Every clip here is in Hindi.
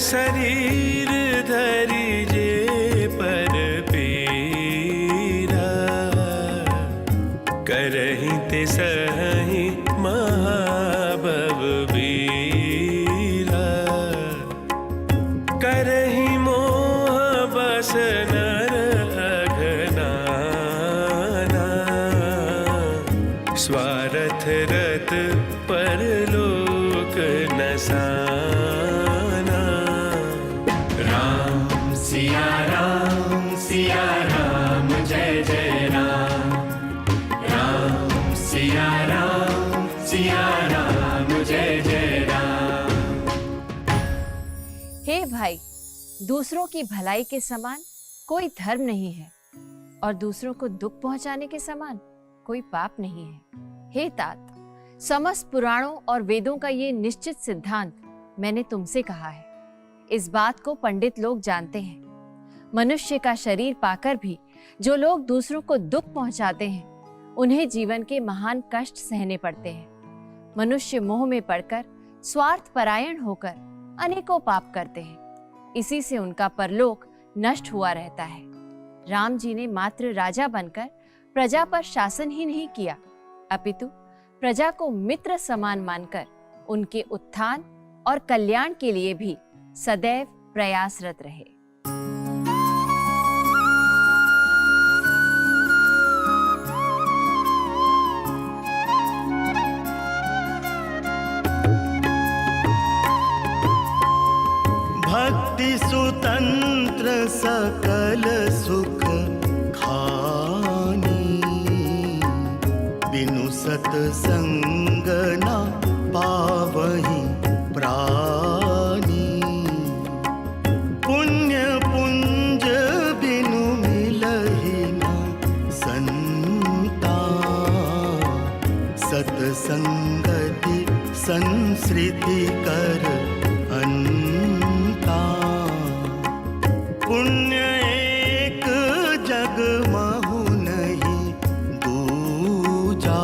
शरीर धरि जे पर पीरा, करहि ते सहि महाभव बीरा। करहि मोह बस नर अघनाना, स्वार्थ रत परलोक नसाना। राम सिया राम जय जय राम। राम सिया राम जय जय राम। हे भाई, दूसरों की भलाई के समान कोई धर्म नहीं है और दूसरों को दुख पहुंचाने के समान कोई पाप नहीं है। हे तात, समस्त पुराणों और वेदों का ये निश्चित सिद्धांत मैंने तुमसे कहा है। इस बात को पंडित लोग जानते हैं। मनुष्य का शरीर पाकर भी जो लोग दूसरों को दुख पहुंचाते हैं, उन्हें जीवन के महान कष्ट सहने पड़ते हैं। मनुष्य मोह में पड़कर स्वार्थ परायण होकर अनेकों पाप करते हैं। इसी से उनका परलोक नष्ट हुआ रहता है। राम जी ने मात्र राजा बनकर प्रजा पर शासन ही नहीं किया, अपितु प्रजा को मित्र समान मानकर उनके उत्थान और कल्याण के लिए भी सदैव प्रयासरत रहे। भक्ति सुतंत्र सकल सुख खानी, बिनु सतसंग न पावहि प्राणी। पुण्य पुंज बिनु मिलहि न संता, सतसंगति संसृति कर अंता। पुण्य एक जग महु नहीं दूजा,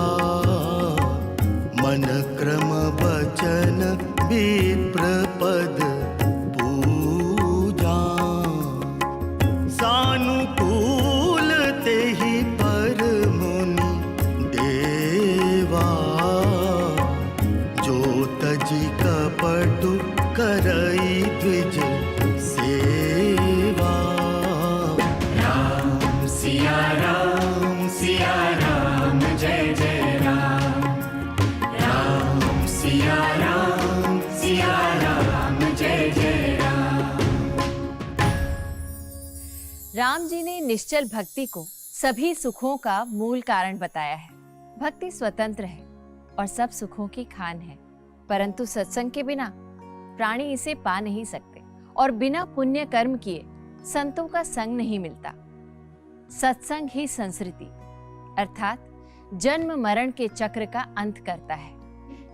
मन क्रम वचन विप्र पद पूजा। सानुकूल तेहि पर मुनि देवा, जो तजी कपटु करई द्विज सेवा। राम सिया राम जय जय राम। राम सिया राम जय जय राम। राम जी ने निश्चल भक्ति को सभी सुखों का मूल कारण बताया है। भक्ति स्वतंत्र है और सब सुखों की खान है, परंतु सत्संग के बिना प्राणी इसे पा नहीं सकते और बिना पुण्य कर्म किए संतों का संग नहीं मिलता। सत्संग ही संस्कृति अर्थात जन्म मरण के चक्र का अंत करता है।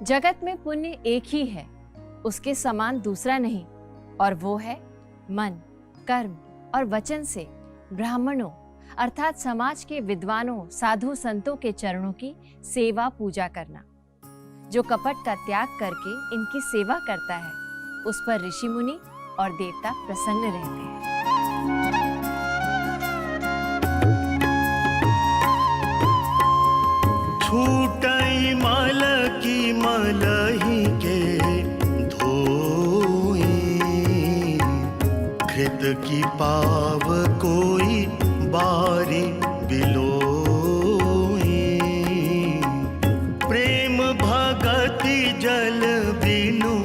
जगत में पुण्य एक ही है, उसके समान दूसरा नहीं, और वो है मन, कर्म और वचन से ब्राह्मणों अर्थात समाज के विद्वानों, साधु संतों के चरणों की सेवा पूजा करना। जो कपट का त्याग करके इनकी सेवा करता है, उस पर ऋषि मुनि और देवता प्रसन्न रहते हैं। छूटई मल की मलहि के धोई, घृत की पाव कोई बारी बिलोई। प्रेम भगति जल बिनु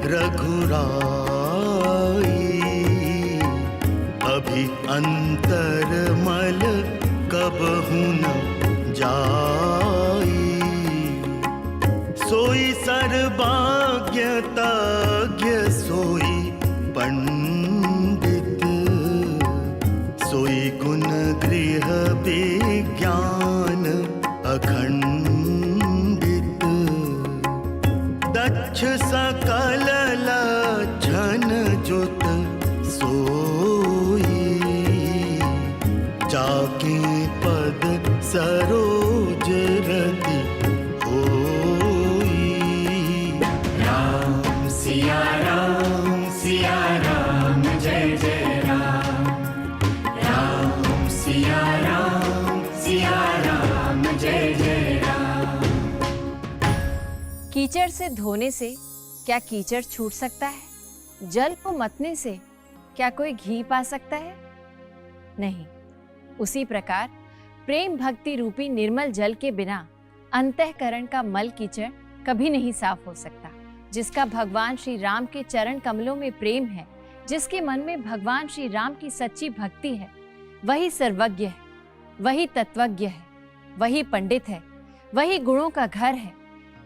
रघुराई, अभी अंतर मल कबहु न जाई। सोई सर्वज्ञ सोई पंडित, सोई गुण गृह विज्ञान अखंडित। दक्ष सकल लक्षण जुत सोई, जाके पद सरोज रति होई। राम सिया राम कीचड़ से धोने से क्या कीचड़ छूट सकता है? जल को मतने से क्या कोई घी पा सकता है? नहीं। उसी प्रकार प्रेम भक्ति रूपी निर्मल जल के बिना अंतःकरण का मल कीचड़ कभी नहीं साफ हो सकता। जिसका भगवान श्री राम के चरण कमलों में प्रेम है, जिसके मन में भगवान श्री राम की सच्ची भक्ति है, वही सर्वज्ञ है, वही तत्वज्ञ है, वही पंडित है, वही गुणों का घर है,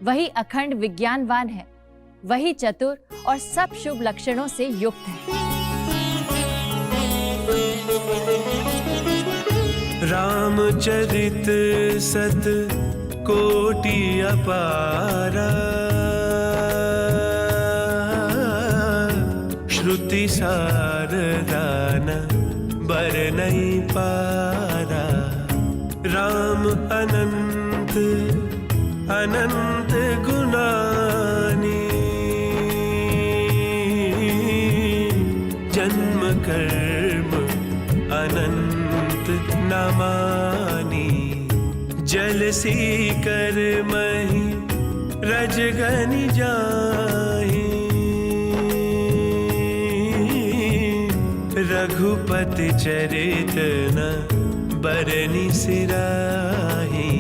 वही अखंड विज्ञानवान है, वही चतुर और सब शुभ लक्षणों से युक्त है। रामचरित सत कोटि अपारा, श्रुति सारदान बरनई पारा। राम अनंत अनंत गुणानी, जन्म कर्म अनंत नमानी। जल सी कर मही रजगनि जाहि, रघुपति चरित न बरनि सिराही।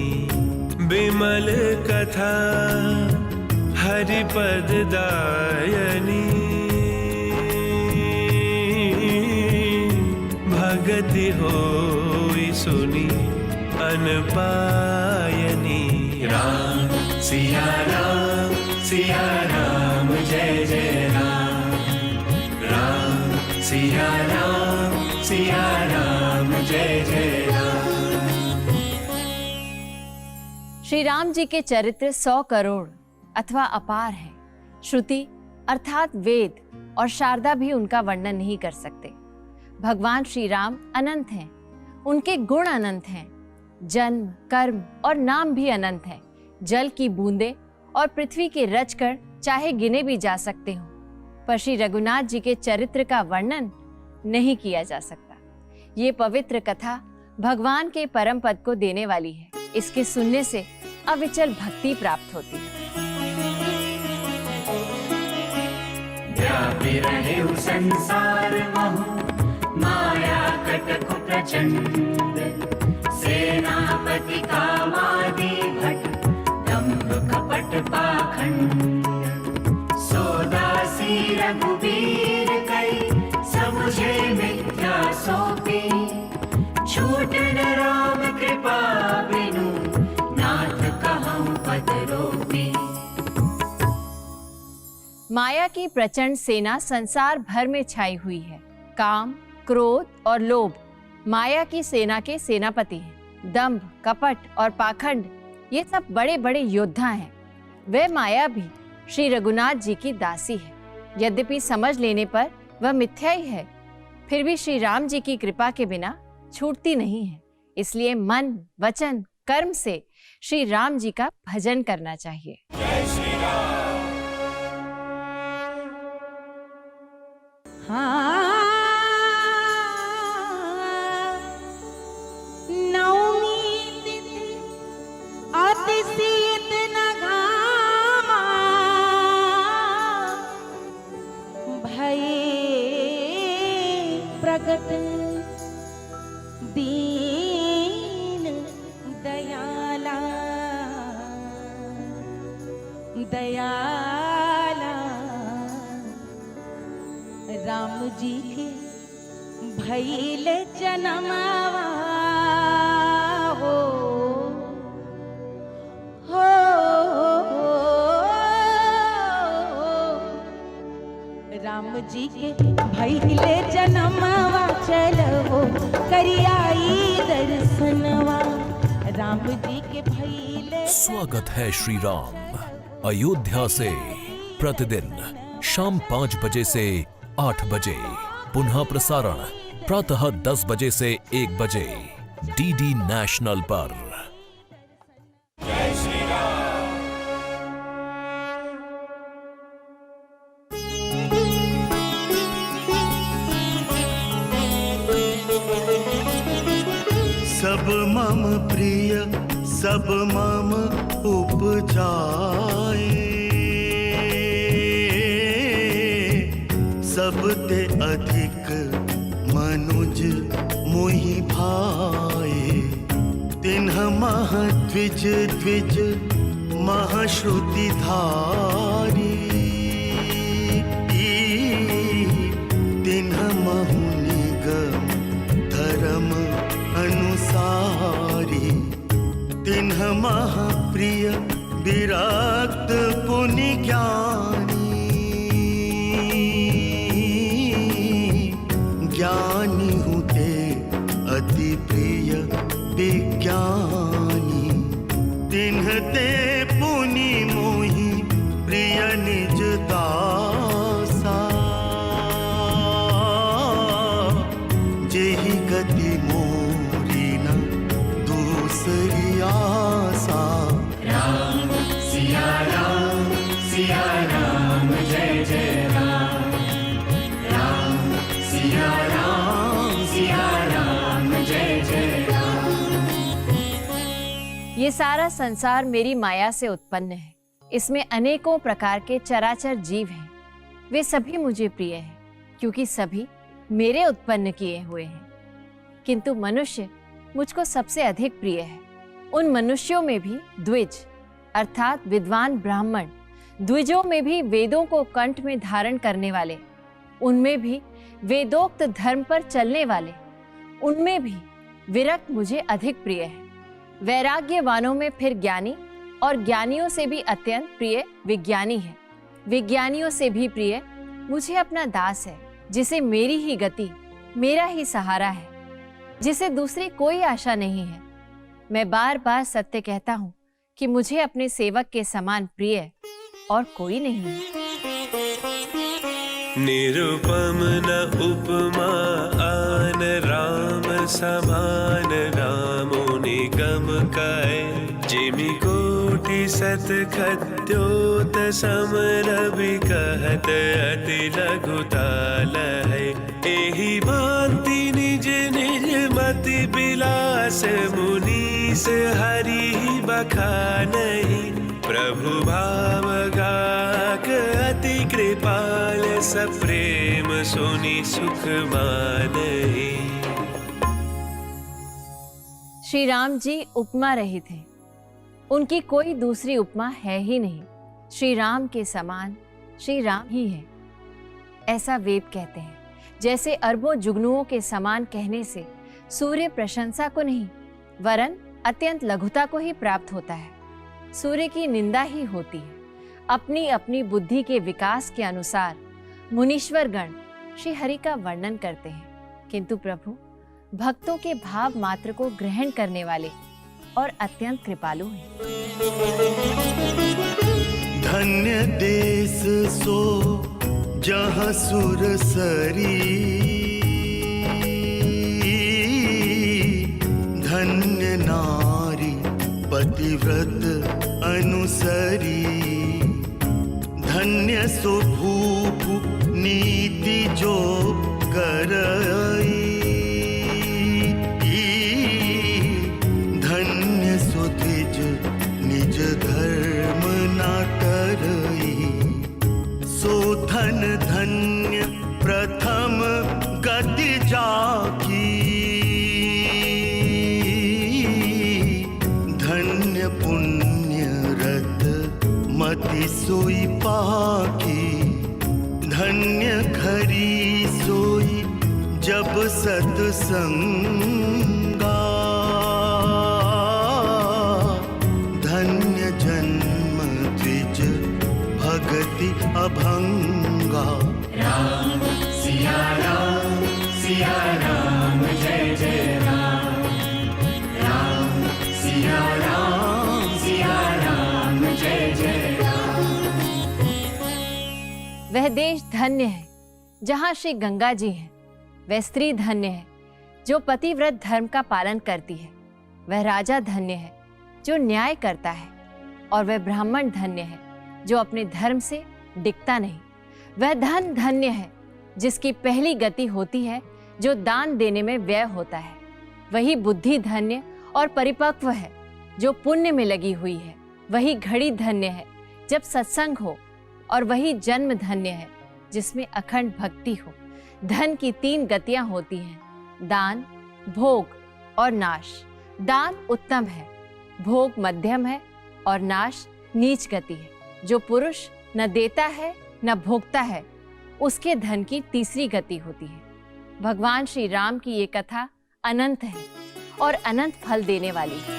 बिमल कथा हरिपद दायनी, भगति होई सुनी अनपायनी। राम सिया राम जय जय राम। राम सिया राम जय जय राम। श्री राम जी के चरित्र 100 करोड़ अथवा अपार है। श्रुति अर्थात वेद और शारदा भी उनका वर्णन नहीं कर सकते। भगवान श्री राम अनंत हैं, उनके गुण अनंत हैं, जन्म कर्म और नाम भी अनंत हैं। जल की बूंदे और पृथ्वी के रचकण चाहे गिने भी जा सकते हों, पर श्री रघुनाथ जी के चरित्र का वर्णन नहीं किया जा सकता। ये पवित्र कथा भगवान के परम पद को देने वाली है। इसके सुनने से अविचल भक्ति प्राप्त होती है। व्यापी रहे संसार महु, माया कटक प्रचंड। सेनापति कामादि भट, दंभ कपट पाखंड। सोदासी रघुबीर कई, समुझे मिथ्या सौंपी। छूट न राम कृपा बिनु, नाथ कहूँ पद रोपी। माया की प्रचंड सेना संसार भर में छाई हुई है। काम, क्रोध और लोभ माया की सेना के सेनापति हैं। दंभ, कपट और पाखंड ये सब बड़े बड़े योद्धा हैं। वह माया भी श्री रघुनाथ जी की दासी है। यद्यपि समझ लेने पर वह मिथ्या ही है, फिर भी श्री राम जी की कृपा के बिना छूटती नहीं है। इसलिए मन, वचन, कर्म से श्री राम जी का भजन करना चाहिए। जय श्री राम। नवमी तिथि अति शीत न घामा, भये प्रगट दीन दयाला। दयाला राम जी के भइल जनमवा हो। राम जी के भइल जनमवा, चलो करियाई दर्शनवा। राम जी के भइल। स्वागत है श्री राम अयोध्या से प्रतिदिन शाम 5 बजे से 8 बजे, पुनः प्रसारण प्रातः 10 बजे से 1 बजे डीडी नेशनल पर। जय श्री राम। सब मम प्रिय सब मम उपजाए। सबते अधिक मनुज मोहि भाए। तिन्ह मह द्विज द्विज महश्रुति धारी। तिन्ह महु निगम धर्म अनुसारी। तिन्ह मह प्रिय विरक्त पुनि ज्ञानी। ज्ञानी हुते अति प्रिय विज्ञानी। तिन्ह ते पुनि मोहि प्रिय निज दासा। जेहि गति मोरी न दूसरी आसा। राम सिया राम जय जय राम। राम सिया राम जय जय राम। ये सारा संसार मेरी माया से उत्पन्न है। इसमें अनेकों प्रकार के चराचर जीव हैं। वे सभी मुझे प्रिय हैं, क्योंकि सभी मेरे उत्पन्न किए हुए हैं। किंतु मनुष्य मुझको सबसे अधिक प्रिय है। उन मनुष्यों में भी द्विज अर्थात विद्वान ब्राह्मण, द्विजों में भी वेदों को कंठ में धारण करने वाले, उनमें भी वेदोक्त धर्म पर चलने वाले, उनमें भी विरक्त मुझे अधिक प्रिय है। वैराग्यवानों में फिर ज्ञानी, और ज्ञानियों से भी अत्यंत प्रिय विज्ञानी है। विज्ञानियों से भी प्रिय मुझे अपना दास है, जिसे मेरी ही गति, मेरा ही सहारा है, जिसे दूसरी कोई आशा नहीं है। मैं बार बार सत्य कहता हूँ कि मुझे अपने सेवक के समान प्रिय और कोई नहीं है। निरुपम न उपमा आन राम समान। रामो निगम काय जिमि कोटि सत खद्योत सम। रवि कहत अति लघुता लहै। एहि भांति निज निज मति बिलास। मुनीस हरि बखानहि। प्रभु भाव गाक अति कृपाल। सप्रेम सुनि सुख मानहि। श्री राम जी उपमा रहित हैं। उनकी कोई दूसरी उपमा है ही नहीं। श्री राम के समान श्री राम ही है, ऐसा वेद कहते हैं। जैसे अरबों जुगनुओं के समान कहने से सूर्य प्रशंसा को नहीं, वरन अत्यंत लघुता को ही प्राप्त होता है। सूर्य की निंदा ही होती है। अपनी अपनी बुद्धि के विकास के अनुसार मुनीश्वर गण श्री हरि का वर्णन करते हैं, किंतु प्रभु भक्तों के भाव मात्र को ग्रहण करने वाले और अत्यंत कृपालु हैं। धन्य देश सो जहाँ सुर सरी। धन्य नारी पतिव्रत अनुसरी। धन्य सो भूप नीति जो करई। धन्य सो द्विज निज धर्म ना टरई। सो धन धन्य प्रथम गति जाकी। धन्य पुण्य रत मति सोई पाकी। धन्य खरी सोई जब सत्संगा। धन्य जन्म द्विज भगति अभंगा। राम सिया राम जय जय राम। राम सिया राम जय जय राम। वह देश धन्य है जहाँ श्री गंगा जी हैं। वह स्त्री धन्य है जो पतिव्रत धर्म का पालन करती है। वह राजा धन्य है जो न्याय करता है, और वह ब्राह्मण धन्य है जो अपने धर्म से डिगता नहीं। वह धन धन्य है जिसकी पहली गति होती है जो दान देने में व्यय होता है। वही बुद्धि धन्य और परिपक्व है जो पुण्य में लगी हुई है। वही घड़ी धन्य है जब सत्संग हो, और वही जन्म धन्य है जिसमें अखंड भक्ति हो। धन की 3 गतियां होती हैं, दान, भोग और नाश। दान उत्तम है, भोग मध्यम है और नाश नीच गति है। जो पुरुष न देता है न भोगता है, उसके धन की तीसरी गति होती है। भगवान श्री राम की ये कथा अनंत है और अनंत फल देने वाली है।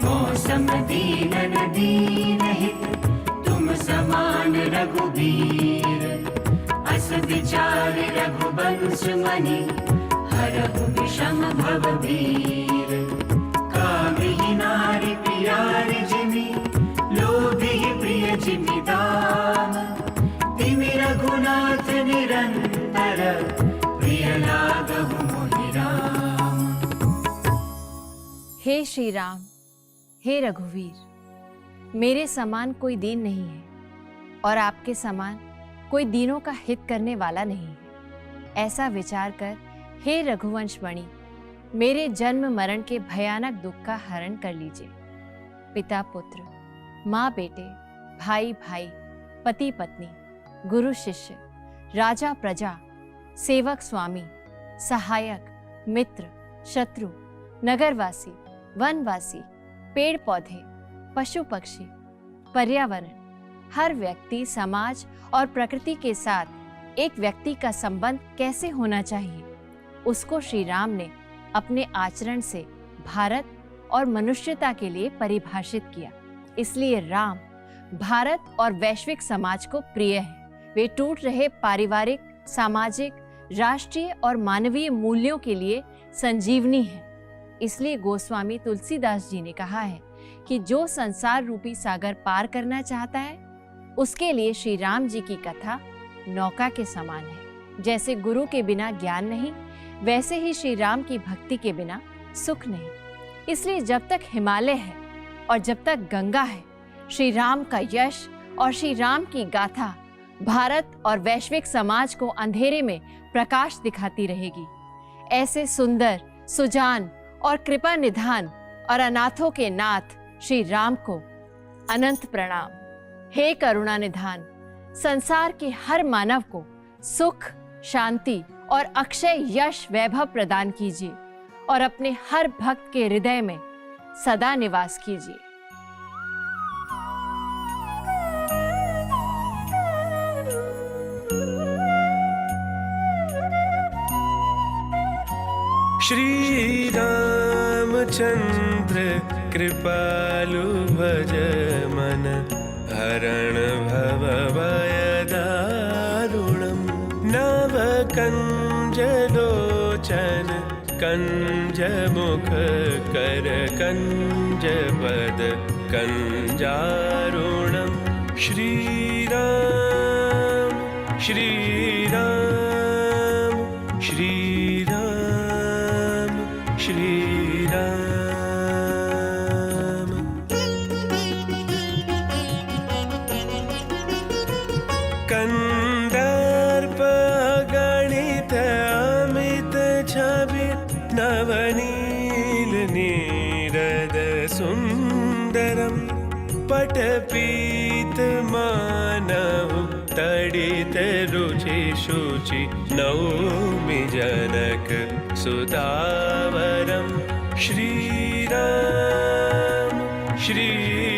मौसम दीन दीन हित तुम समान रघुबीर, अस विचार रघुवंश मनि हरहु विषम भवभीर। कामिहि नारि प्यारि जिमि, लोभिहि प्रिय जिमि दाम, तिमि रघुनाथ निरंतर प्रिय लागहु मोहि राम। हे श्री राम, हे रघुवीर, मेरे समान कोई दीन नहीं है और आपके समान कोई दीनों का हित करने वाला नहीं है। ऐसा विचार कर हे रघुवंशमणि, मेरे जन्म मरण के भयानक दुख का हरण कर लीजिए। पिता पुत्र, माँ बेटे, भाई भाई, पति पत्नी, गुरु शिष्य, राजा प्रजा, सेवक स्वामी, सहायक, मित्र, शत्रु, नगरवासी, वनवासी, पेड़ पौधे, पशु पक्षी, पर्यावरण, हर व्यक्ति, समाज और प्रकृति के साथ एक व्यक्ति का संबंध कैसे होना चाहिए, उसको श्री राम ने अपने आचरण से भारत और मनुष्यता के लिए परिभाषित किया। इसलिए राम भारत और वैश्विक समाज को प्रिय है। वे टूट रहे पारिवारिक, सामाजिक, राष्ट्रीय और मानवीय मूल्यों के लिए संजीवनी है। इसलिए गोस्वामी तुलसीदास जी ने कहा है कि जो संसार रूपी सागर पार करना चाहता है, उसके लिए श्री राम जी की कथा नौका के समान है। जैसे गुरु के बिना ज्ञान नहीं, वैसे ही श्री राम की भक्ति के बिना सुख नहीं। इसलिए जब तक हिमालय है और जब तक गंगा है, श्री राम का यश और श्री राम की गाथा भारत और वैश्विक समाज को अंधेरे में प्रकाश दिखाती रहेगी। ऐसे सुंदर, सुजान और कृपा निधान और अनाथों के नाथ श्री राम को अनंत प्रणाम। हे करुणा निधान, संसार के हर मानव को सुख, शांति और अक्षय यश वैभव प्रदान कीजिए और अपने हर भक्त के हृदय में सदा निवास कीजिए। श्री रामचंद्र कृपालु भज मन, हरण भव भय दारुणम्। नव कंज लोचन कंज मुख कर कंज पद कंजारुणम्। श्री राम श्री राम श्री राम श्री राम। कंदर्प गणित अमित छवि, नवनील नीरद सुंदरम। पटपीत मानव तडित रुचि शुचि, नौमि जनक सुदावरम। श्री राम श्री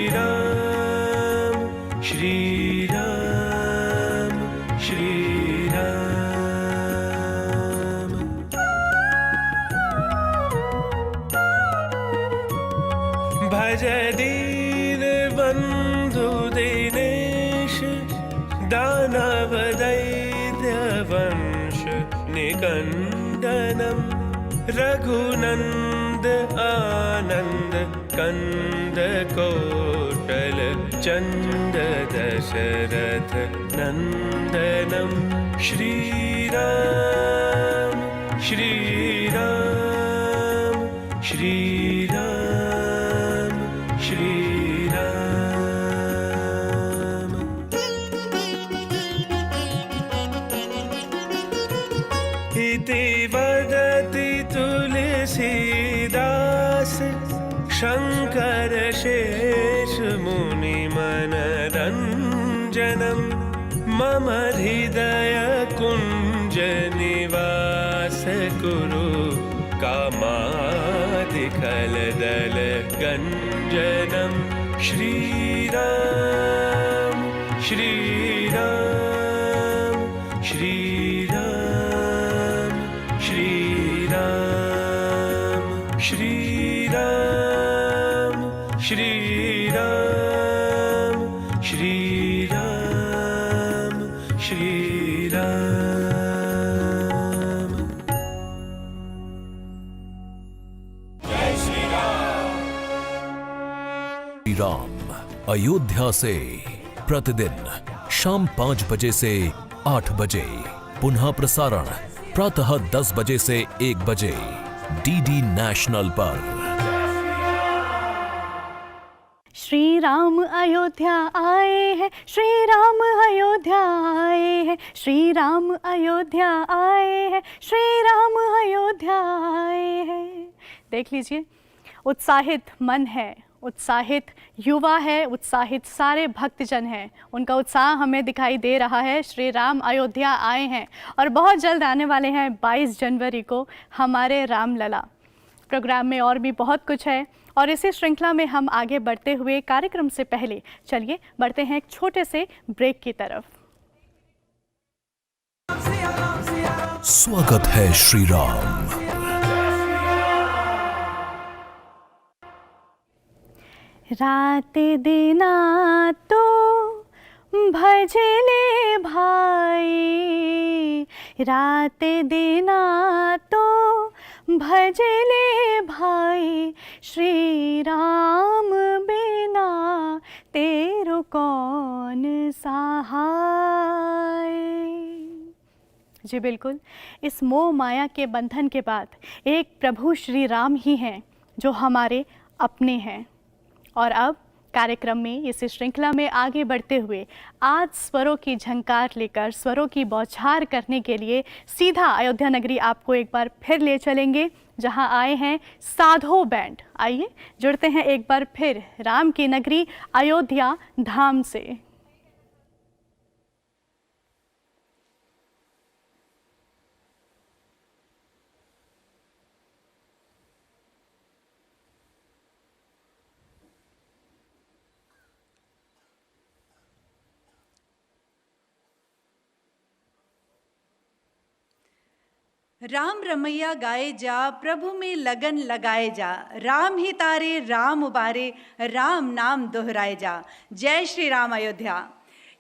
राम श्री राम श्री राम। भज दीन बंधु दिनेश, दानव दैत्य वंश निकंदनम। रघुनंद आनंद कंद कोटल, चंद दशरथ नंदनम। श्री राम श्री राम श्री राम श्री राम। इति वदति तुलसीदास, शंकर शेष मुनि मन गुञ्जनं मम हृदय कुञ्जनिवास कुरु कामादिखलदलगञ्जनं श्रीराम श्रीराम श्रीराम श्रीराम श्रीराम श्रीराम श्रीराम श्रीराम। श्री राम अयोध्या से प्रतिदिन शाम 5 बजे से 8 बजे, पुनः प्रसारण प्रातः 10 बजे से 1 बजे डीडी नेशनल पर। श्री राम अयोध्या आए हैं, श्री राम अयोध्या आए हैं, श्री राम अयोध्या आए हैं, श्री राम अयोध्या आए हैं। देख लीजिए, उत्साहित मन है, उत्साहित युवा है, उत्साहित सारे भक्तजन हैं, उनका उत्साह हमें दिखाई दे रहा है। श्री राम अयोध्या आए हैं और बहुत जल्द आने वाले हैं 22 जनवरी को हमारे रामलला। प्रोग्राम में और भी बहुत कुछ है और इसी श्रृंखला में हम आगे बढ़ते हुए कार्यक्रम से पहले चलिए बढ़ते हैं एक छोटे से ब्रेक की तरफ। स्वागत है श्री राम। रात दिना तो भजले भाई, रात दिना तो भजले भाई, श्री राम बिना तेरो कौन सहाय। जी बिल्कुल, इस मोह माया के बंधन के बाद एक प्रभु श्री राम ही हैं जो हमारे अपने हैं। और अब कार्यक्रम में इस श्रृंखला में आगे बढ़ते हुए आज स्वरों की झंकार लेकर, स्वरों की बौछार करने के लिए सीधा अयोध्या नगरी आपको एक बार फिर ले चलेंगे, जहां आए हैं साधो बैंड। आइए जुड़ते हैं एक बार फिर राम की नगरी अयोध्या धाम से। राम रमैया गाए जा, प्रभु में लगन लगाए जा, राम ही तारे राम उबारे, राम नाम दोहराए जा। जय श्री राम अयोध्या।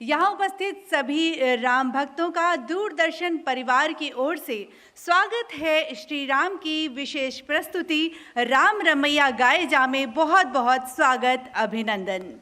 यहाँ उपस्थित सभी राम भक्तों का दूरदर्शन परिवार की ओर से स्वागत है श्री राम की विशेष प्रस्तुति राम रमैया गाए जा में। बहुत बहुत स्वागत, अभिनंदन।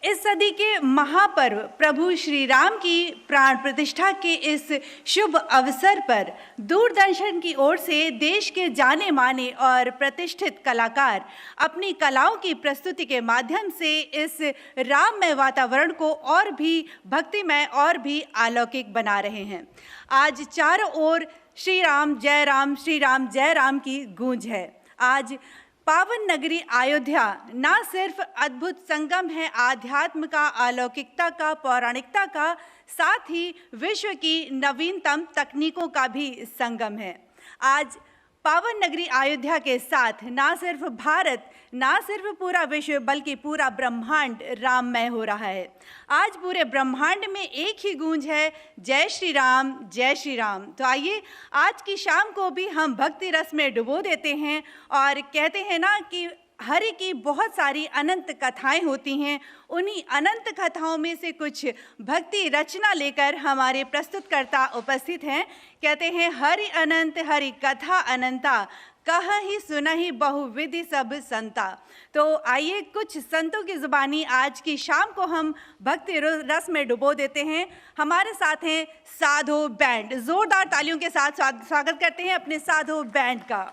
इस सदी के महापर्व प्रभु श्री राम की प्राण प्रतिष्ठा के इस शुभ अवसर पर दूरदर्शन की ओर से देश के जाने माने और प्रतिष्ठित कलाकार अपनी कलाओं की प्रस्तुति के माध्यम से इस राममय वातावरण को और भी भक्तिमय और भी अलौकिक बना रहे हैं। आज चारों ओर श्री राम जय राम, श्री राम जय राम की गूंज है। आज पावन नगरी अयोध्या ना सिर्फ अद्भुत संगम है आध्यात्म का, अलौकिकता का, पौराणिकता का, साथ ही विश्व की नवीनतम तकनीकों का भी संगम है। आज पावन नगरी अयोध्या के साथ ना सिर्फ भारत, ना सिर्फ पूरा विश्व, बल्कि पूरा ब्रह्मांड राममय हो रहा है। आज पूरे ब्रह्मांड में एक ही गूंज है, जय श्री राम जय श्री राम। तो आइए आज की शाम को भी हम भक्ति रस में डुबो देते हैं और कहते हैं ना कि हरि की बहुत सारी अनंत कथाएं होती हैं। उन्हीं अनंत कथाओं में से कुछ भक्ति रचना लेकर हमारे प्रस्तुतकर्ता उपस्थित हैं। कहते हैं हरि अनंत हरि कथा अनंता, कह ही सुनहि बहुविधि सब संता। तो आइए कुछ संतों की जुबानी आज की शाम को हम भक्ति रस में डुबो देते हैं। हमारे साथ हैं साधो बैंड। जोरदार तालियों के साथ स्वागत करते हैं अपने साधो बैंड का।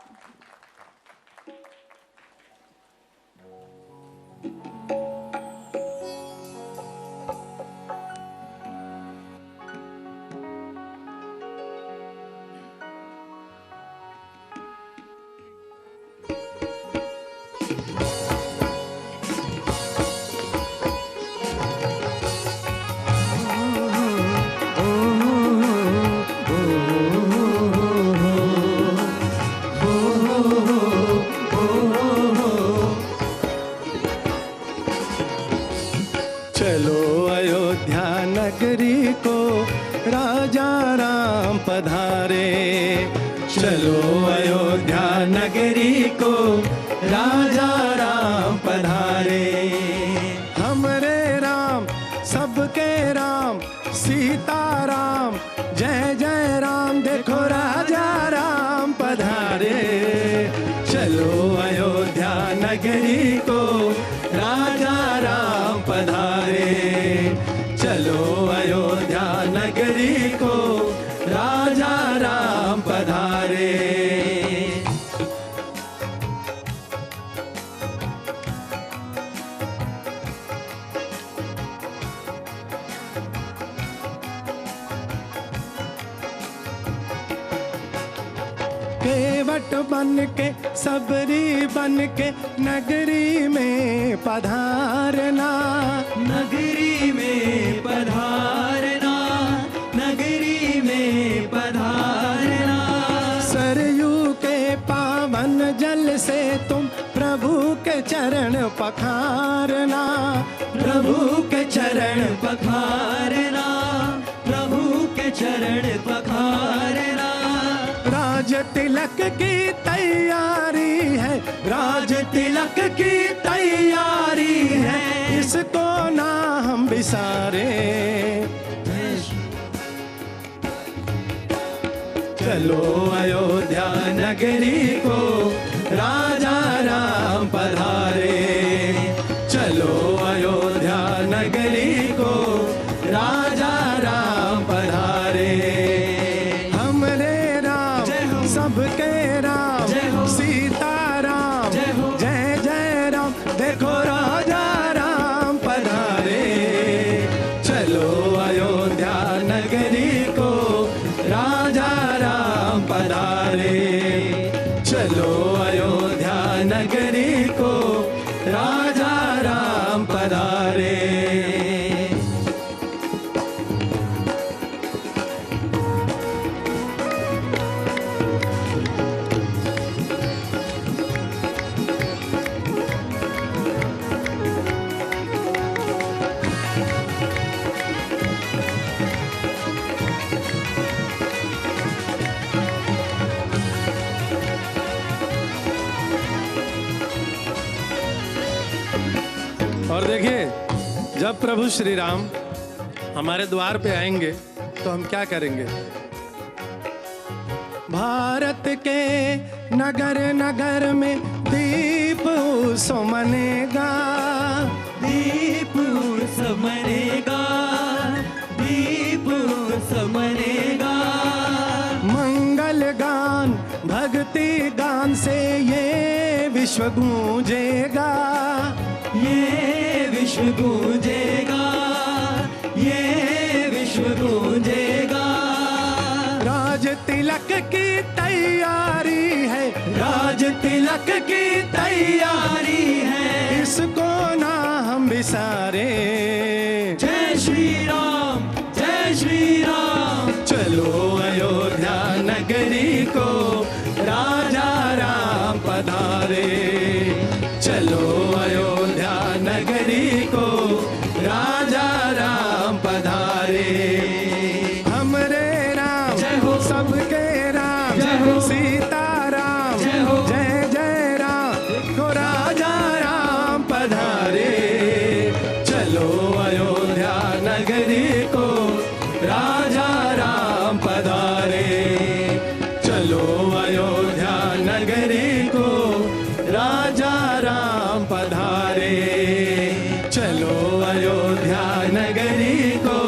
चलो अयोध्या नगरी को राजा राम पधारे। चलो अयोध्या नगरी को राजा राम पधारे। हमरे राम सबके राम सीता राम जय जय राम देखो राजा राम पधारे। चलो अयोध्या नगरी को राजा राम पधारे। चलो अयोध्या नगरी को राजा राम पधारे। केवट बन के सबरी बन के नगरी में पधारना। नगरी में पधारना। नगरी में पधारना। सरयू के पावन जल से तुम प्रभु के चरण पखारना। प्रभु के चरण पखारना। प्रभु के चरण पखारना। राज तिलक की तैयारी है। राज तिलक की तैयारी है। इसको ना हम बिसारे। चलो अयोध्या नगरी को राजा राम पधारे। चलो अयोध्या नगरी को राजा राम पधारे। सबके राम सीता राम जय जय राम देखो राजा राम पधारे। चलो अयोध्या नगरी को राजा राम पधारे। चलो अयोध्या नगरी को राजा राम पधारे। और देखिए, जब प्रभु श्री राम हमारे द्वार पे आएंगे तो हम क्या करेंगे। भारत के नगर नगर में दीप सुमनेगा। दीप सुमनेगा। दीप सुमनेगा। मंगल गान भक्ति गान से ये विश्व गूंजेगा। ये विश्व गूंजेगा। ये विश्व गूंजेगा। राज तिलक की तैयारी है। राज तिलक की तैयारी है। इसको ना हम बिसारे। जय श्री राम जय श्री राम। चलो अयोध्या नगरी को राजा राम पधारे। चलो अयोध्या नगरी को राजा राम पधारे। हमरे राम सबके राम सीता राम जय जय राम को राजा राम पधारे। चलो अयोध्या नगरी को राजा राम पधारे। चलो अयोध्या नगरी को राजा राम पधारे। चलो अयोध्या नगरी को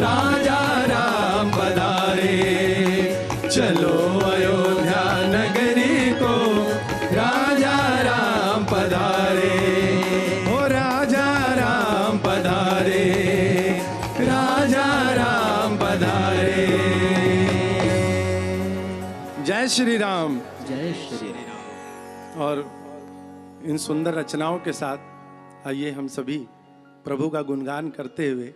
राजा राम पधारे। चलो अयोध्या नगरी को राजा राम पधारे। ओ राजा राम पधारे। राजा राम पधारे। जय श्री राम। जय श्री राम। और इन सुंदर रचनाओं के साथ आइए हम सभी प्रभु का गुणगान करते हुए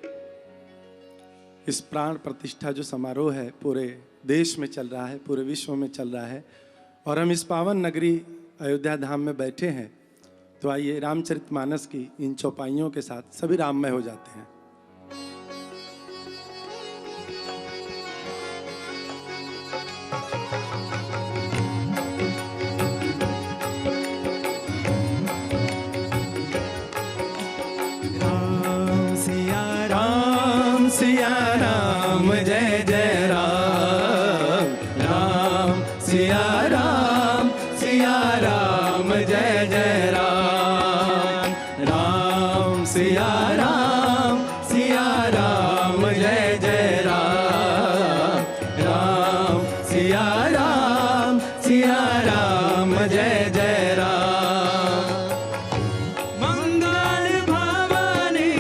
इस प्राण प्रतिष्ठा जो समारोह है पूरे देश में चल रहा है, पूरे विश्व में चल रहा है, और हम इस पावन नगरी अयोध्या धाम में बैठे हैं तो आइए रामचरितमानस की इन चौपाइयों के साथ सभी राममय हो जाते हैं। सिया राम जय जय राम, राम सिया राम जय जय राम, राम सिया राम जय जय राम, राम सिया राम जय जय राम। मंगल भवानी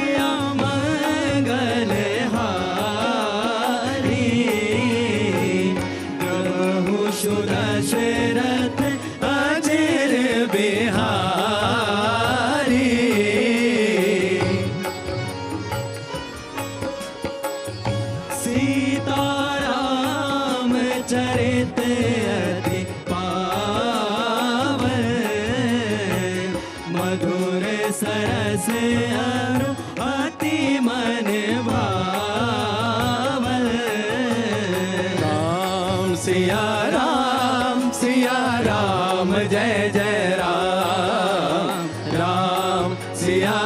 मंगल हारी, प्रभु सुर दशरथ अजिर बिहारी, सीताराम चरित अति पावन, मधुर सरस अरु अति मन भावन। राम सिया राम जय जय राम, राम सिया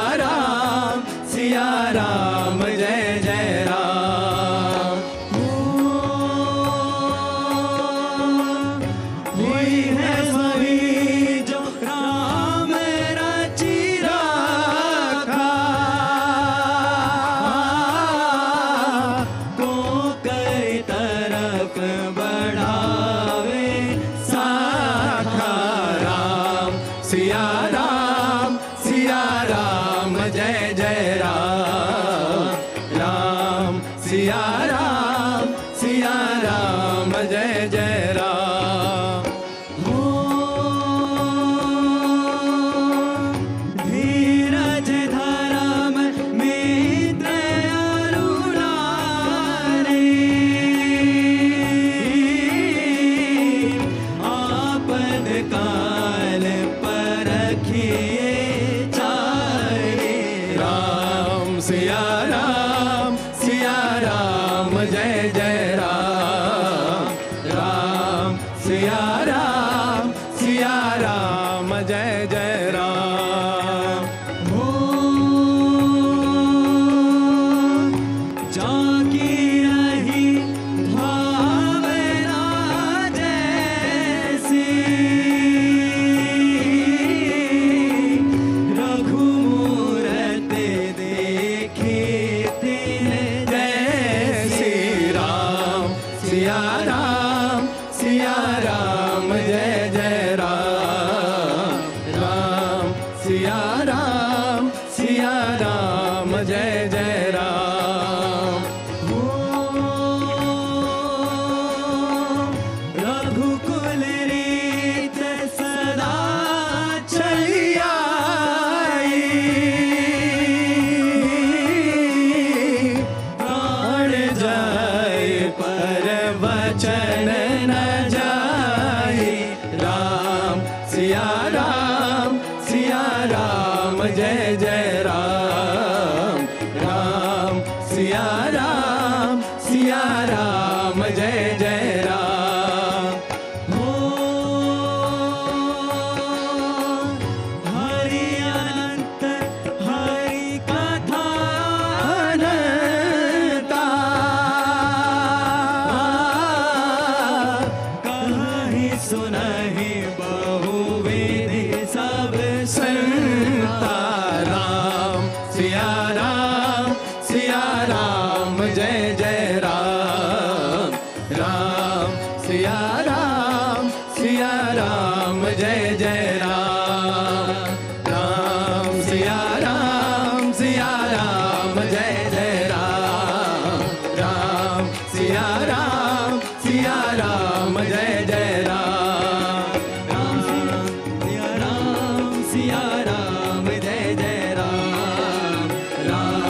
राम जय जय राम। हुई है सभी जो राम रचि राखा, को कई तरफ बढ़ावे साखा। राम सिया राम जय जय राम, राम सिया राम जय जय राम। हो धीरज धर्म मित्र अनुरारी, आपद काल परखिए चारे। राम सिया राम जय जय राम, राम सिया राम जय जय राम। हो जाकी रही भावना जैसी, रघुमूरत देखी तिन जैसी। राम सिया राम जय जय राम, राम सिया राम जय जय राम। हो रघुकुल रीत सदा चली आई, प्राण जाए पर वचन न जाए। राम सिया राम जय जय राम, राम सिया राम जय जय राम। हो हरि अनंत हरि कथा अनंता, कहीं सुनहि बहुविधि सब संता। राम सिया राम जय जय राम, राम सिया राम जय जय राम, राम सिया राम जय जय राम, राम सिया राम जय जय राम, राम सिया राम जय जय राम, राम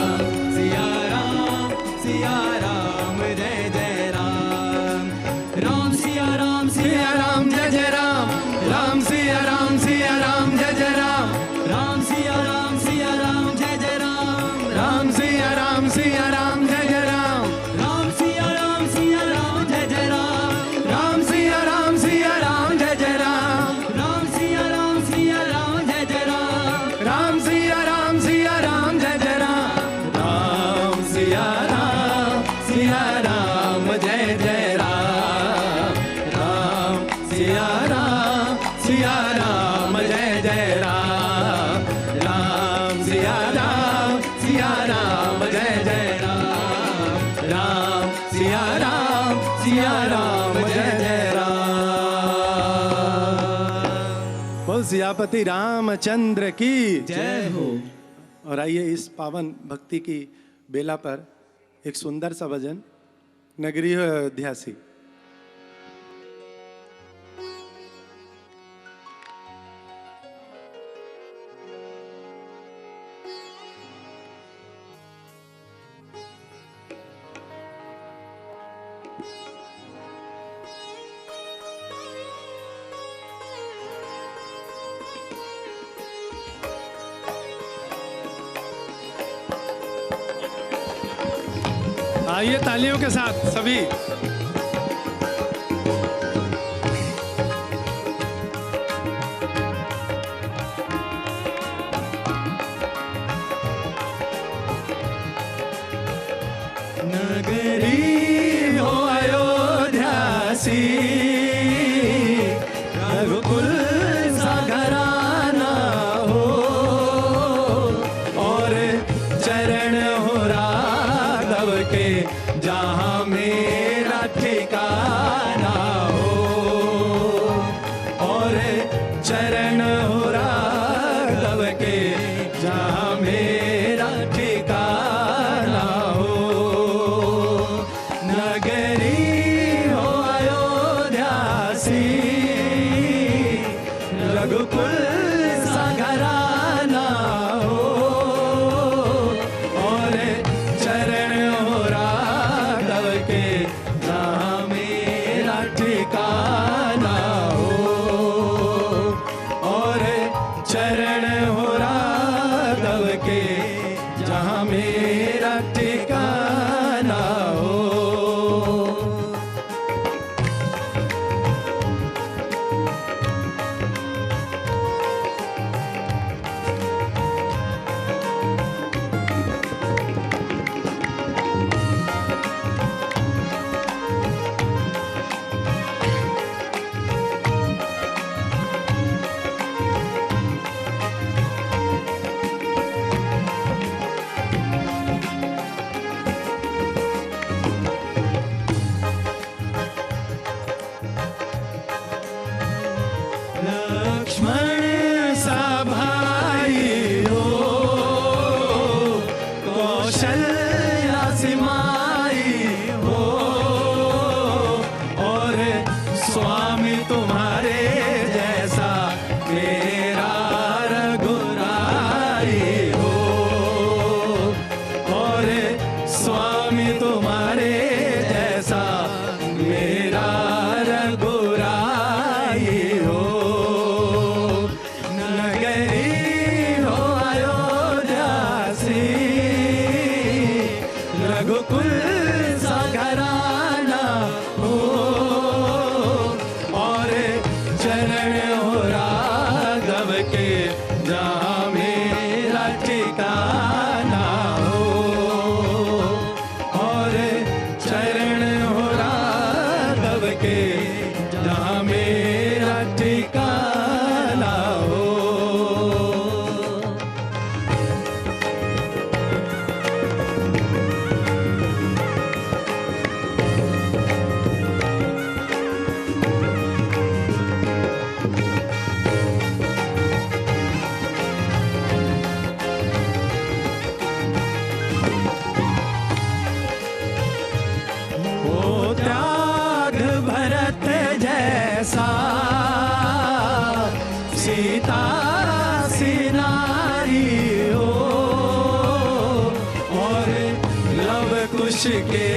सिया राम जय जय राम, राम सिया राम जय जय राम, राम सिया राम जय जय राम, राम सिया राम जय जय राम, राम सिया राम जय जय राम, राम सिया राम जय जय राम, राम सिया राम जय जय राम, राम सिया राम जय जय राम, राम सिया राम जय जय राम। बोल सियापति रामचंद्र की जय हो। और आइए इस पावन भक्ति की बेला पर एक सुंदर सा भजन नगरीय अयोध्यासी। आइए तालियों के साथ सभी। नगरी हो अयोध्यासी, रघुकुल सा घराना हो, और चरण हो राघव के जहाँ मेरा ठिकाना हो, और चरण हो राघव के जहाँ मेरा ठिकाना हो। नगरी हो अयोध्यासी, रघुकुल सा घराना हो, और चरण हो राघव के जहाँ मेरा ठिकाना हो, और चरण हो राघव के जहाँ मेरा ठिकाना हो। लक्ष्मण सा भाई हो, कौशल्या सी माई हो, और स्वामी तुम्हारे जैसा मेरा रघुराई हो, और स्वामी तुम्हारे जैसा मेरा रघुराई हो। नगरी हो अयोध्यासी, रघुकुल सा घराना हो, और चरण हो राघव के जहाँ मेरा ठिकाना हो, और चरण हो राघव के जहाँ मेरा ठिकाना हो। ओ त्याग भरत जैसा, सीता सी नारी हो, और लव कुश के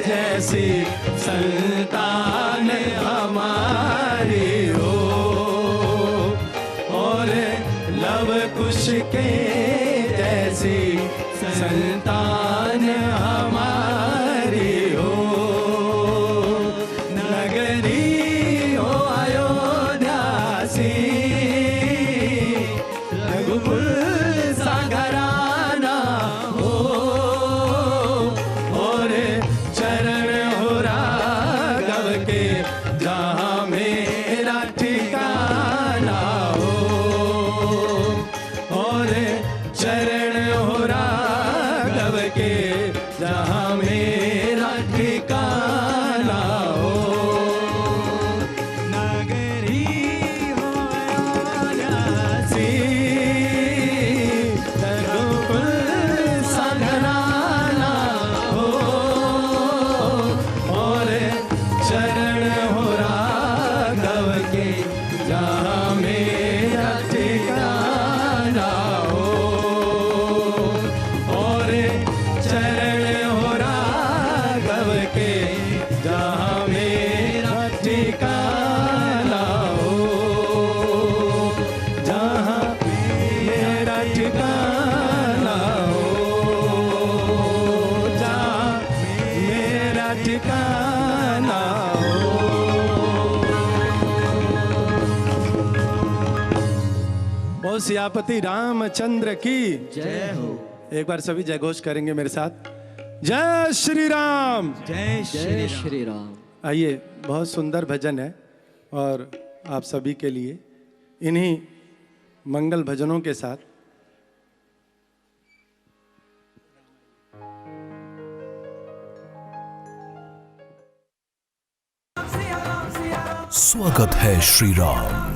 जैसी संतान हमारी हो, और लव कुश के जैसी संतान हमारी हो। नगरी हो अयोध्या सी, रघुकुल सा घराना हो, और चरण हो राघव के जहाँ मेरा ठिकाना हो, और चरण हो राघव के जहाँ मेरा ठिकाना हो। नगरी हो अयोध्या सी, रघुकुल सा घराना हो, और चरण हो राघव के जहाँ मेरा ठिकाना हो, और चरण हो राघव के जहाँ मेरा ठिकाना हो, जहाँ मेरा ठिकाना हो, जहाँ मेरा ठिकाना हो। बोल सियापति रामचंद्र की जय हो। एक बार सभी जय घोष करेंगे मेरे साथ। जय श्री राम। जय श्री राम। आइए, बहुत सुंदर भजन है और आप सभी के लिए इन्हीं मंगल भजनों के साथ स्वागत है श्री राम।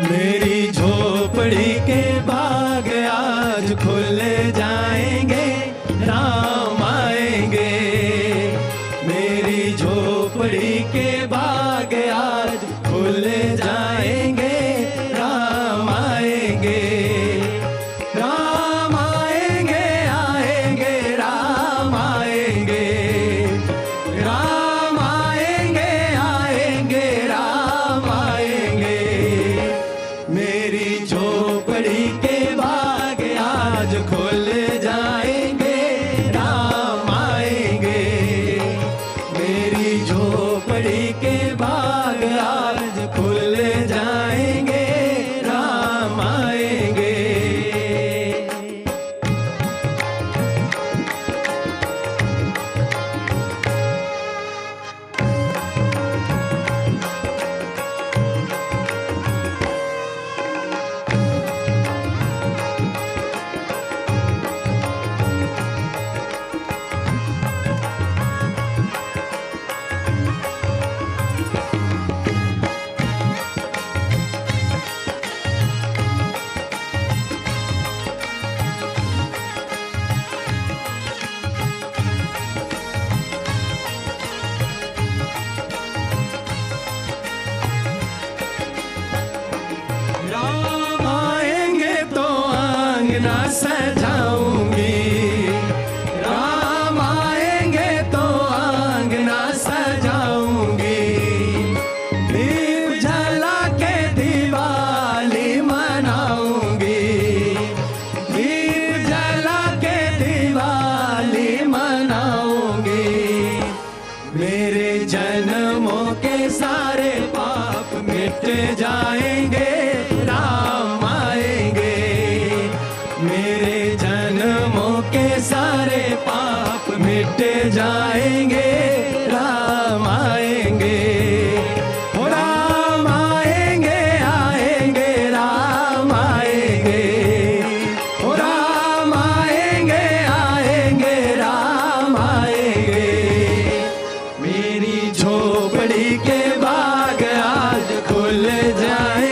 मेरी झोपड़ी के बाग आज खुल जाएंगे, राम आएंगे। मेरी झोपड़ी के बाग आज खुल जाएंगे, राम आएंगे। राम आएंगे, आएंगे, राम आएंगे। राम आएंगे, आएंगे, राम आएंगे। मेरी झोपड़ी के बाग आज खुल जाएंगे, राम आएंगे। मेरी झोपड़ी के बाग आज खुल जाएंगे, राम आएंगे। राम आएंगे तो आंगना सजाऊंगी, राम आएंगे तो आंगना सजाऊंगी। दीप जला के दिवाली मनाऊंगी, दीप जला के दिवाली मनाऊंगी। मेरे जन्मों के सारे पाप मिट जाएंगे, राम आएंगे। मेरे जन्मों के सारे पाप मिट जाएंगे, राम आएंगे। ओ राम आएंगे, आएंगे, राम आएंगे। ओ राम आएंगे, आएंगे, राम आएंगे। मेरी झोपड़ी के बाग आज खुल जाए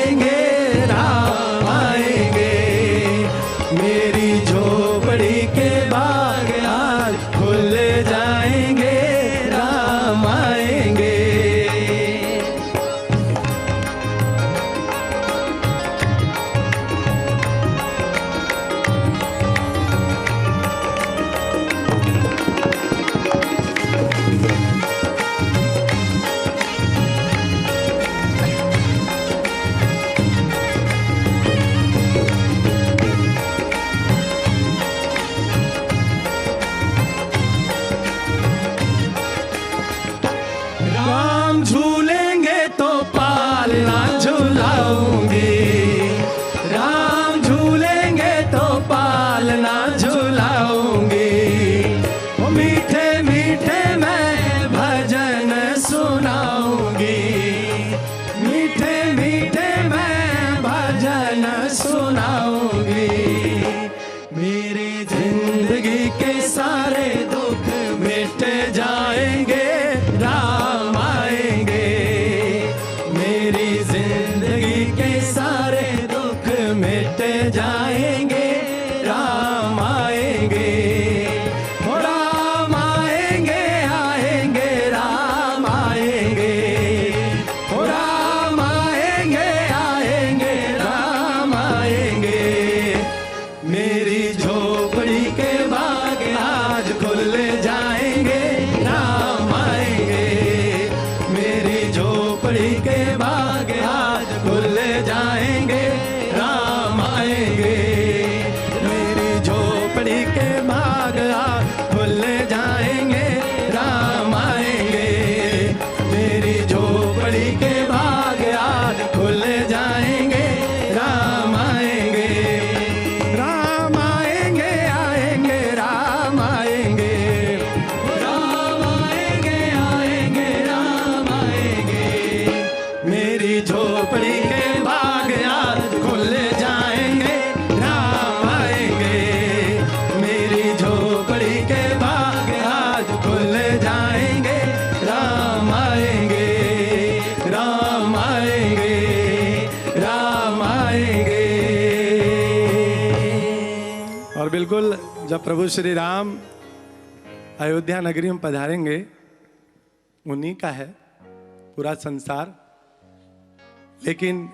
और बिल्कुल जब प्रभु श्री राम अयोध्या नगरी में पधारेंगे, उन्हीं का है पूरा संसार, लेकिन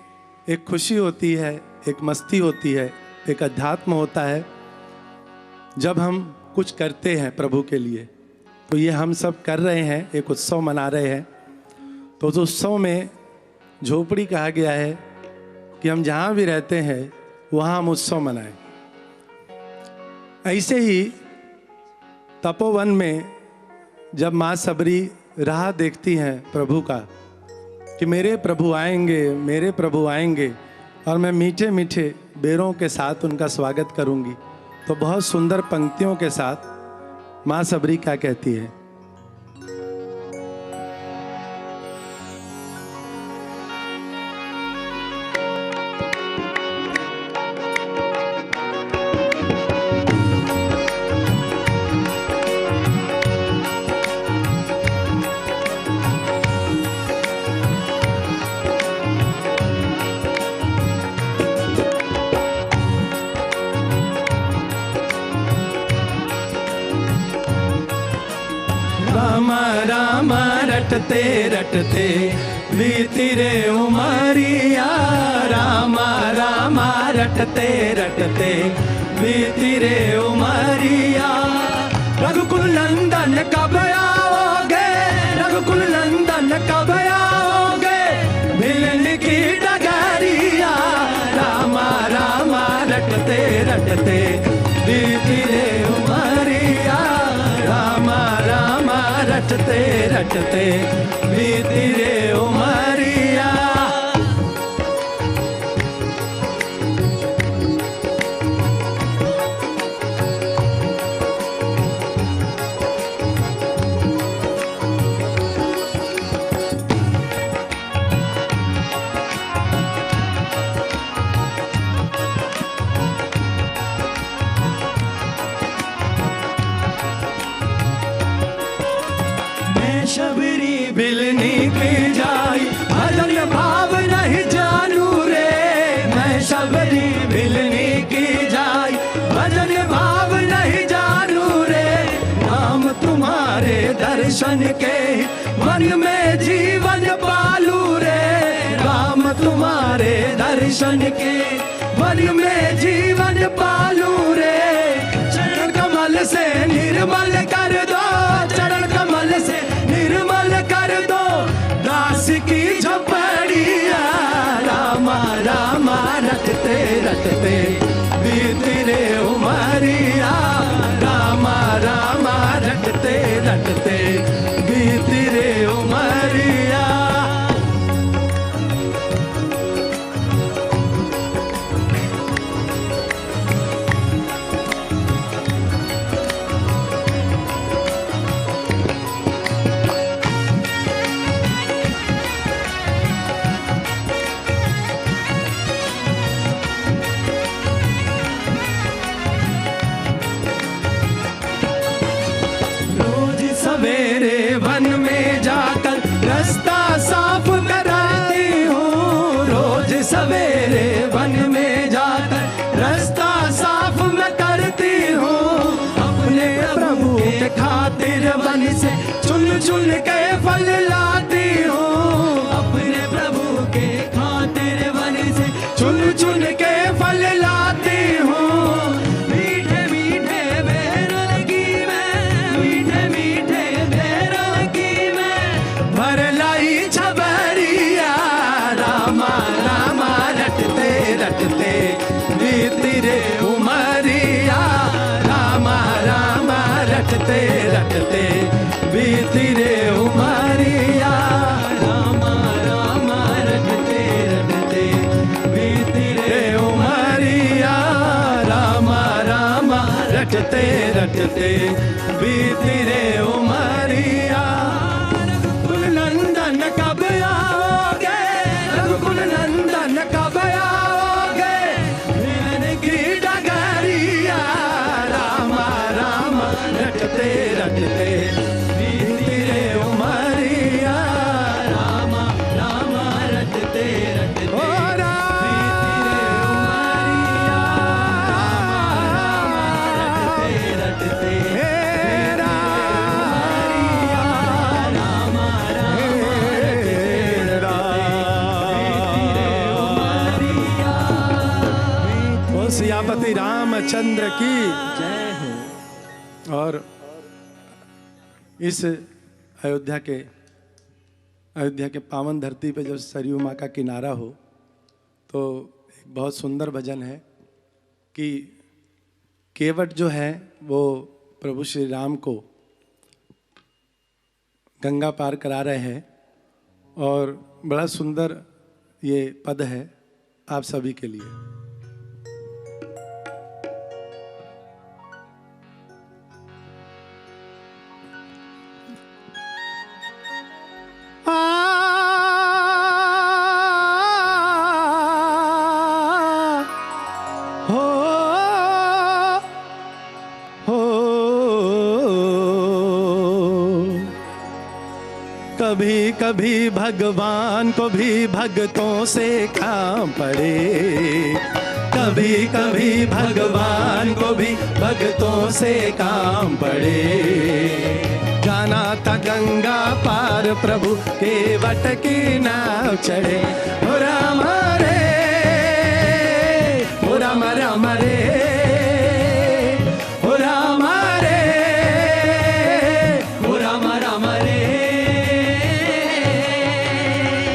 एक खुशी होती है, एक मस्ती होती है, एक अध्यात्म होता है जब हम कुछ करते हैं प्रभु के लिए। तो ये हम सब कर रहे हैं, एक उत्सव मना रहे हैं। तो उस उत्सव में झोपड़ी कहा गया है कि हम जहाँ भी रहते हैं वहाँ हम उत्सव मनाएं। ऐसे ही तपोवन में जब माँ सबरी राह देखती हैं प्रभु का कि मेरे प्रभु आएंगे, मेरे प्रभु आएंगे, और मैं मीठे मीठे बेरों के साथ उनका स्वागत करूंगी, तो बहुत सुंदर पंक्तियों के साथ माँ सबरी क्या कहती है। राम रटते रटते बीती रे उमरिया, राम राम रटते रटते बीती रे उमरिया। रघुकुल नंदन कब आओगे, रघुकुल नंदन कब आओगे, मिलन की डगरिया। राम राम रटते रटते बीती रे उमरिया, राम राम रटते रटते बीती रे उमरिया। शबरी बिलनी की जाई, भजन भाव नहीं जानू रे। मैं शबरी बिलनी की जाई, भजन भाव नहीं जानू रे। राम तुम्हारे दर्शन के मन में जीवन पालू रे। राम तुम्हारे दर्शन के मन में जीवन पालू रे। चरण कमल से निर्मल कर दो, चरण कमल से निर्मल कर दो दास की झोपड़िया। राम राम रटते रटते बीती रे उमरिया, राम राम रटते रटते बीती रे उमरिया। सवेरे वन में जाकर रास्ता साफ कराती हूँ, रोज सवेरे वन में जाकर रास्ता साफ मैं करती हूँ। अपने प्रभु के खातिर वन से चुन चुन के फल लाती हूँ। अपने प्रभु के खातिर वन से चुन चुन के फल लाती हूँ। मीठे मीठे बेरों की मैं, मीठे मीठे बेरों की मैं भर लाई छबरिया। राम राम रटते रटते बीती रे उमरिया, राम राम रटते रटते बीती रे उमरिया। राम राम रटते रटते बीती रे उमरिया, राम राम रटते रटते बीती रे उमरिया। रघुकुल नंदन कब आओगे, रघुकुल नंदन कब आओगे, मिलन की डगरिया। राम राम रटते रटते बीती रे उमरिया, राम राम रटते रटते बीती रे उमरिया। राम राम रामचंद्र की। जय हो। और इस अयोध्या के पावन धरती पे जब सरयू माँ का किनारा हो तो एक बहुत सुंदर भजन है कि केवट जो है वो प्रभु श्री राम को गंगा पार करा रहे हैं और बड़ा सुंदर ये पद है आप सभी के लिए। कभी कभी भगवान को भी भक्तों से काम पड़े, कभी कभी भगवान को भी भक्तों से काम पड़े। जाना था गंगा पार प्रभु के वट की नाव चढ़े। हो राम रे, हो राम राम रे, हो राम रे, हो राम राम रे।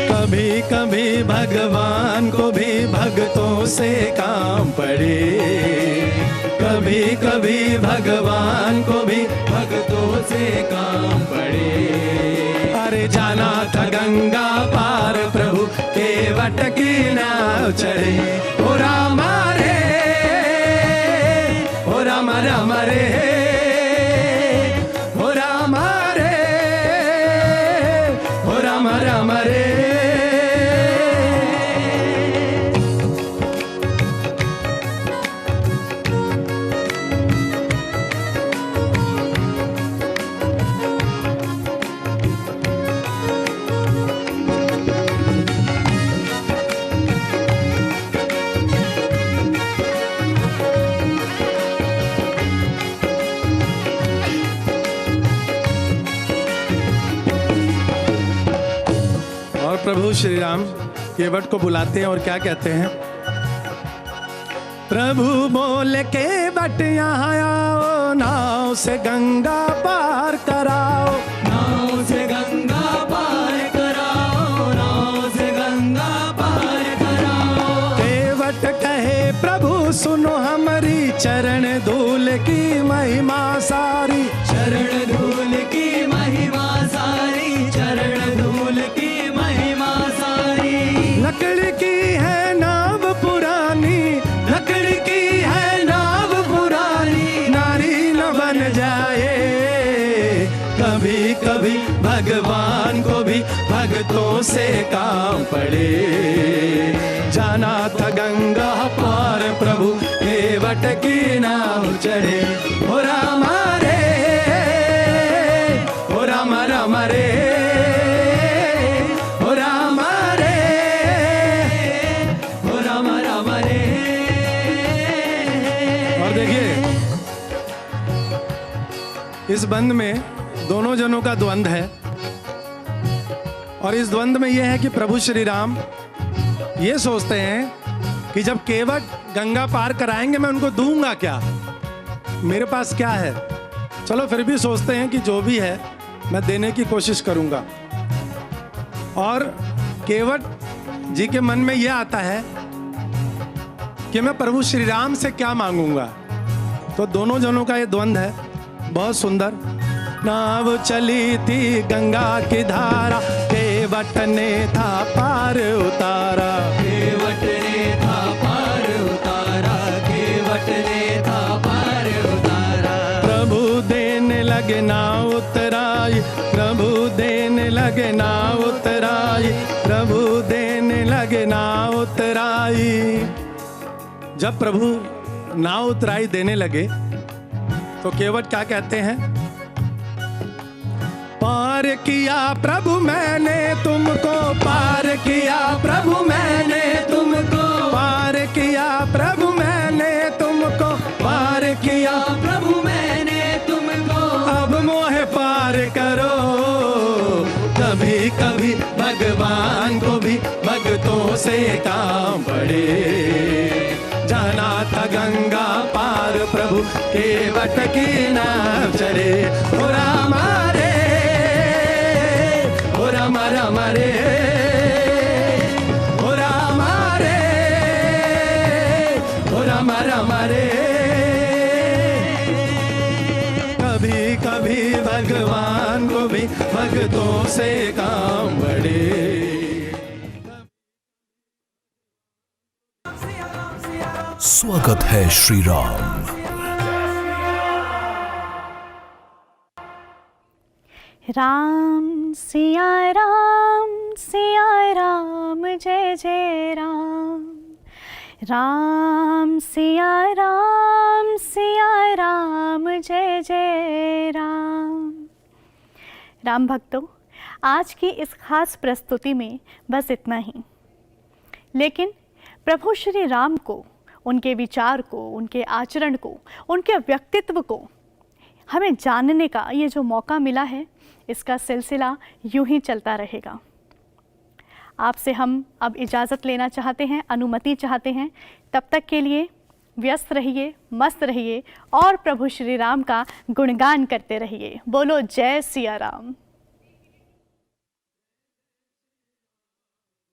कभी कभी भगवान को भी भक्तों से काम पड़े, कभी कभी भगवान को भी भक्तों से काम पड़े। अरे जाना था गंगा पार प्रभु के वट की नाव चढ़े। हो राम रे, हो राम राम रे, हो राम रे, हो राम राम रे। प्रभु श्री राम केवट को बुलाते हैं और क्या कहते हैं? प्रभु बोले केवट यहाँ आओ, नाव से गंगा पार कराओ, नाव से गंगा पार कराओ, नाव से गंगा पार कराओ। केवट कहे प्रभु सुनो हमारी चरण धूल की महिमा सारी, चरण धूल की महिमा सारी, चरण धूल की महिमा सारी। लकड़ी की है नाव पुरानी, लकड़ी की है नाव पुरानी, नारी न बन जाए। कभी कभी भगवान को भी भक्तों से काम पड़े। जाना था गंगा पार प्रभु केवट की नाव चढ़े। हो राम रे, हो राम राम रे, हो राम रे, हो राम राम रे। और देखिए इस बंद में दोनों जनों का द्वंद्व है और इस द्वंद्व में यह है कि प्रभु श्री राम ये सोचते हैं कि जब केवट गंगा पार कराएंगे मैं उनको दूंगा क्या, मेरे पास क्या है। चलो फिर भी सोचते हैं कि जो भी है मैं देने की कोशिश करूंगा। और केवट जी के मन में यह आता है कि मैं प्रभु श्री राम से क्या मांगूंगा। तो दोनों जनों का ये द्वंद्व है, बहुत सुंदर। नाव चली थी गंगा की धारा, केवट ने था पार उतारा, केवट ने था पार उतारा, केवट ने था पार उतारा। प्रभु देने लगे नाव उतराई, प्रभु देने लगे नाव उतराई, प्रभु देने लगे नाव उतराई। जब प्रभु नाव उतराई देने लगे तो केवट क्या कहते हैं? पार किया प्रभु मैंने तुमको, पार किया प्रभु मैंने तुमको, पार किया प्रभु मैंने तुमको, पार किया प्रभु मैंने तुमको। अब मोह पार करो। कभी कभी भगवान को भी भक्तों से काम पड़े। जाना था गंगा पार प्रभु केवट की नाव चले। हो रामा रे, हो रामा रामा रे, हो रामा रे, हो रामा रामा रे। कभी कभी भगवान को भी भक्तों से काम बढ़े। स्वागत है श्री राम। राम सिया राम जय जय राम। राम सिया राम जय जय राम। राम भक्तों, आज की इस खास प्रस्तुति में बस इतना ही। लेकिन प्रभु श्री राम को, उनके विचार को, उनके आचरण को, उनके व्यक्तित्व को हमें जानने का ये जो मौका मिला है, इसका सिलसिला यूं ही चलता रहेगा। आपसे हम अब इजाज़त लेना चाहते हैं, अनुमति चाहते हैं। तब तक के लिए व्यस्त रहिए, मस्त रहिए और प्रभु श्री राम का गुणगान करते रहिए। बोलो जय सिया राम।